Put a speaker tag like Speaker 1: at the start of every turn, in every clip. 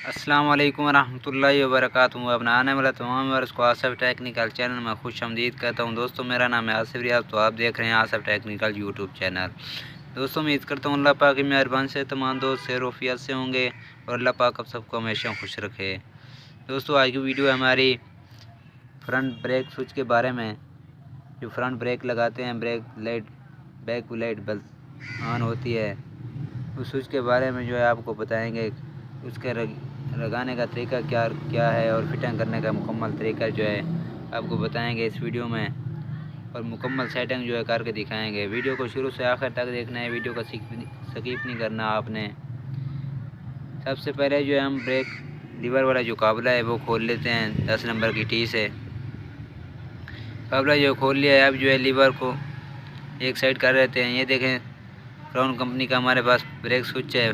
Speaker 1: अस्सलाम वालेकुम रहमतुल्लाहि व बरकातुहू। अब आने वाला तमाम वर्ष को आसिफ टेक्निकल चैनल में खुश आमदीद करता हूँ। दोस्तों, मेरा नाम है आसिफ रियाज, तो आप देख रहे हैं आसिफ टेक्निकल यूट्यूब चैनल। दोस्तों, उम्मीद करता हूँ अल्लाह पाक की मेहरबानी से तमाम दोस्त खैर से होंगे और अल्लाह पाक आप सबको हमेशा खुश रखे। दोस्तों, आज की वीडियो हमारी फ्रंट ब्रेक स्विच के बारे में। जो फ्रंट ब्रेक लगाते हैं, brake light back light bulb on होती है, उस स्विच के बारे में जो है आपको बताएंगे। उसके लगाने का तरीका क्या क्या है और फिटिंग करने का मुकम्मल तरीका जो है आपको बताएंगे इस वीडियो में, और मुकम्मल सेटिंग जो है करके दिखाएंगे। वीडियो को शुरू से आखिर तक देखना है, वीडियो का स्किप नहीं करना आपने। सबसे पहले जो है हम ब्रेक लीवर वाला जो काबला है वो खोल लेते हैं 10 नंबर की टी से। काबला जो खोल लिया है, अब जो है लीवर को एक साइड कर देते हैं। ये देखें, क्राउन कंपनी का हमारे पास ब्रेक स्विच है।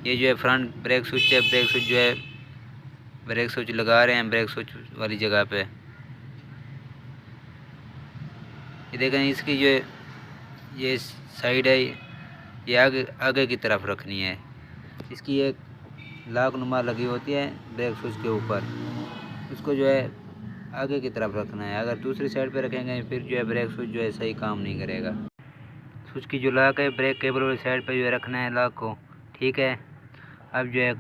Speaker 1: ये जो है फ्रंट ब्रेक स्विच है। ब्रेक स्विच जो है ब्रेक स्विच लगा रहे हैं ब्रेक स्विच वाली जगह पे। ये देखें, इसकी जो ये साइड है ये आगे की तरफ रखनी है। इसकी एक लाक नुमा लगी होती है ब्रेक स्विच के ऊपर, उसको जो है आगे की तरफ रखना है। अगर दूसरी साइड पे रखेंगे फिर जो है ब्रेक स्विच जो है सही काम नहीं करेगा। स्विच की जो लाक है ब्रेक केबल वाली साइड पे जो है रखना है लाक को, ठीक है। अब जो है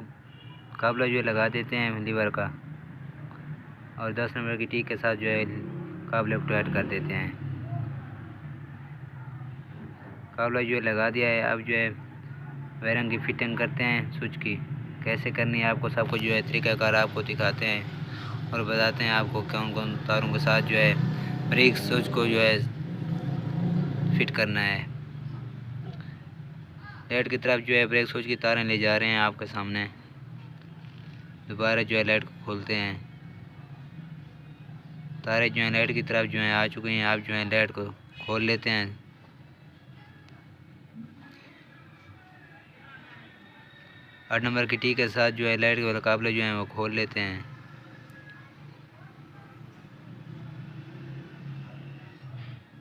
Speaker 1: काबला जो है लगा देते हैं लीवर का, और 10 नंबर की टी के साथ जो है काबले को टाइट कर देते हैं। काबला जो है लगा दिया है। अब जो है वायरिंग की फिटिंग करते हैं। स्विच की कैसे करनी है आपको सबको जो है तरीक़ाकार आपको दिखाते हैं और बताते हैं आपको कौन कौन तारों के साथ जो है ब्रेक स्विच को जो है फिट करना है। लाइट की तरफ जो है ब्रेक स्विच की तारें ले जा रहे हैं आपके सामने। दोबारा जो है लाइट को खोलते हैं। तारे जो है लाइट की तरफ जो है आ चुकी हैं। आप जो है लाइट को खोल लेते हैं। आठ नंबर की टी के साथ जो है लाइट के वाले काबले जो हैं वो खोल लेते हैं।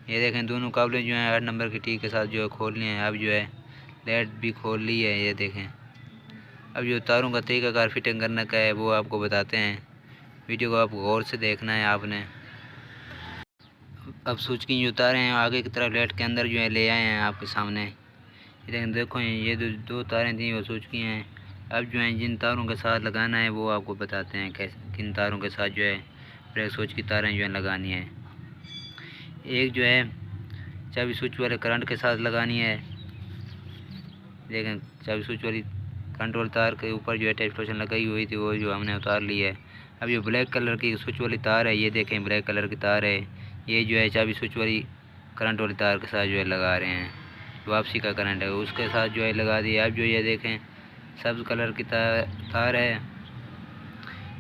Speaker 1: ये देखें, दोनों काबले जो हैं 8 नंबर की टी के साथ जो है खोल लिए हैं। अब जो है लाइट भी खोल ली है। ये देखें, अब जो तारों का तरीक़ाकार फिटिंग करने का है वो आपको बताते हैं। वीडियो को आपको गौर से देखना है आपने। अब स्विच की जो तारें हैं आगे की तरफ लाइट के अंदर जो है ले आए हैं आपके सामने। ये देखें, देखो ये दो तारें थी वो स्विच की हैं। अब जो है जिन तारों के साथ लगाना है वो आपको बताते हैं कैसे, किन तारों के साथ जो है ब्रेक स्विच की तारें जो है लगानी है। एक जो है चाबी स्विच वाले करंट के साथ लगानी है। देखें, चाबी स्विच वाली कंट्रोल तार के ऊपर जो है टेस्टोशन लगाई हुई थी वो जो हमने उतार ली है। अब ये ब्लैक कलर की स्विच वाली तार है, ये देखें ब्लैक कलर की तार है। ये जो है चाबी स्विच वाली करंट वाली तार के साथ जो है लगा रहे हैं। वापसी का करंट है उसके साथ जो है लगा दिया। अब जो ये देखें सब्ज़ कलर की तार है,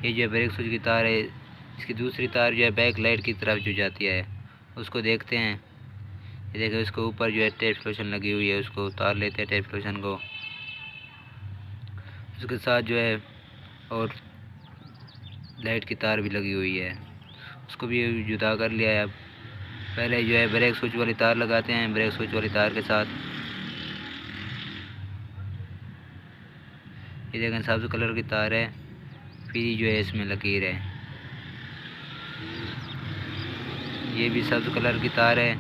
Speaker 1: ये जो है ब्रेक स्विच की तार है। इसकी दूसरी तार जो है बैक लाइट की तरफ जो जाती है उसको देखते हैं। ये देखें, उसके ऊपर जो है टेप लोशन लगी हुई है, उसको उतार लेते हैं टेप लोशन को। उसके साथ जो है और लाइट की तार भी लगी हुई है, उसको भी जुदा कर लिया है। अब पहले जो है ब्रेक स्विच वाली तार लगाते हैं ब्रेक स्विच वाली तार के साथ। ये देखें, सब्ज़ कलर की तार है, फिर जो है इसमें लकीर है। ये भी सब्ज़ कलर की तार है,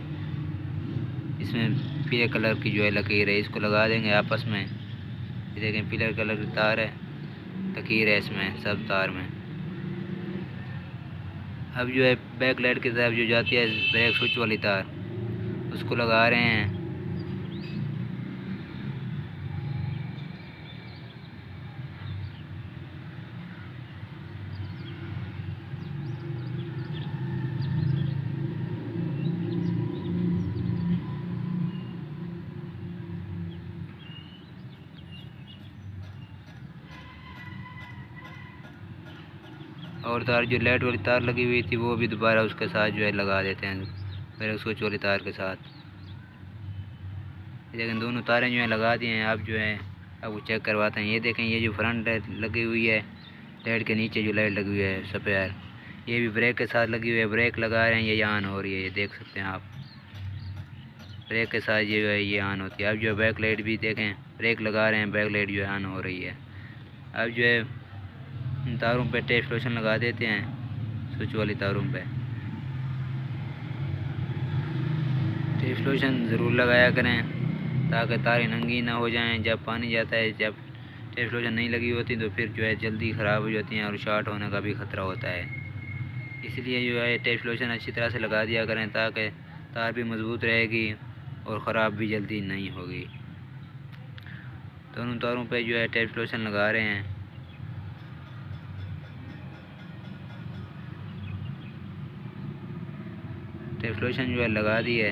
Speaker 1: इसमें पीले कलर की जो है लकीर है। इसको लगा देंगे आपस में। ये देखें, पीले कलर की तार है, लकीर है इसमें सब तार में। अब जो है बैक लाइट की तरफ जो जाती है ब्रेक स्विच वाली तार, उसको लगा रहे हैं। और तार जो लाइट वाली तार लगी हुई थी वो भी दोबारा उसके साथ जो है लगा देते हैं ब्रेक स्विच वाली तार के साथ। लेकिन दोनों तारें जो है लगा दी हैं। अब जो है अब वो चेक करवाते हैं। ये देखें, ये जो फ्रंट लगी हुई है लाइट के नीचे जो लाइट लगी हुई है सफ़ेद, ये भी ब्रेक के साथ लगी हुई है। ब्रेक लगा रहे हैं, ये ऑन हो रही है, ये देख सकते हैं आप। ब्रेक के साथ ये जो है ये ऑन होती है। अब जो है बैक लाइट भी देखें, ब्रेक लगा रहे हैं बैक लाइट जो है ऑन हो रही है। अब जो है इन तारों पे टेस्ट लोशन लगा देते हैं, स्विच वाली तारों पे। टेस्ट लोशन ज़रूर लगाया करें ताकि तारें नंगी ना हो जाएं। जब पानी जाता है, जब टेस्ट लोशन नहीं लगी होती तो फिर जो है जल्दी ख़राब हो जाती हैं और शॉर्ट होने का भी ख़तरा होता है। इसलिए जो है टेस्ट लोशन अच्छी तरह से लगा दिया करें ताकि तार भी मज़बूत रहेगी और ख़राब भी जल्दी नहीं होगी। दोनों तारों पे जो है टेस्ट लोशन लगा रहे हैं। टेस्ट लोशन जो है लगा दी है।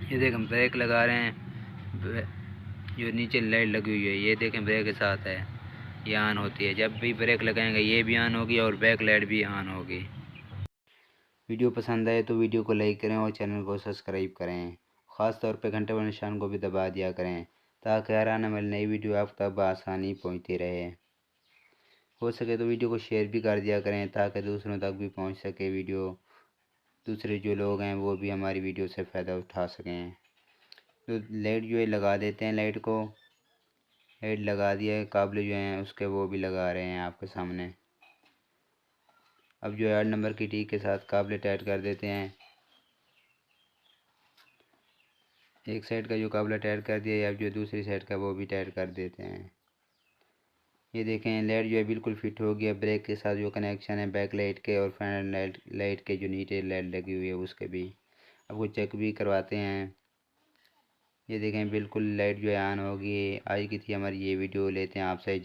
Speaker 1: ये देखें ब्रेक लगा रहे हैं, जो नीचे लाइट लगी हुई है ये देखें ब्रेक के साथ है, ये ऑन होती है। जब भी ब्रेक लगाएंगे ये भी ऑन होगी और बैक लाइट भी ऑन होगी। वीडियो पसंद आए तो वीडियो को लाइक करें और चैनल को सब्सक्राइब करें। ख़ास तौर पर घंटे वाले निशान को भी दबा दिया करें ताकि हर आने वाली नई वीडियो आप तक आसानी पहुँचती रहे। हो सके तो वीडियो को शेयर भी कर दिया करें ताकि दूसरों तक भी पहुँच सके वीडियो, दूसरे जो लोग हैं वो भी हमारी वीडियो से फ़ायदा उठा सकें। तो लाइट जो है लगा देते हैं, लाइट लगा दिया है। काबले जो हैं उसके वो भी लगा रहे हैं आपके सामने। अब जो है 8 नंबर की टी के साथ काबले टाइट कर देते हैं। एक साइड का जो काबला टाइट कर दिया है, अब जो दूसरी साइड का वो भी टाइट कर देते हैं। ये देखें लाइट जो है बिल्कुल फिट हो गया। ब्रेक के साथ जो कनेक्शन है बैक लाइट के और फ्रंट लाइट के जो नीचे लाइट लगी हुई है उसके भी आपको चेक भी करवाते हैं। ये देखें बिल्कुल लाइट जो है ऑन होगी। आज की थी हमारी ये वीडियो। लेते हैं आपसे।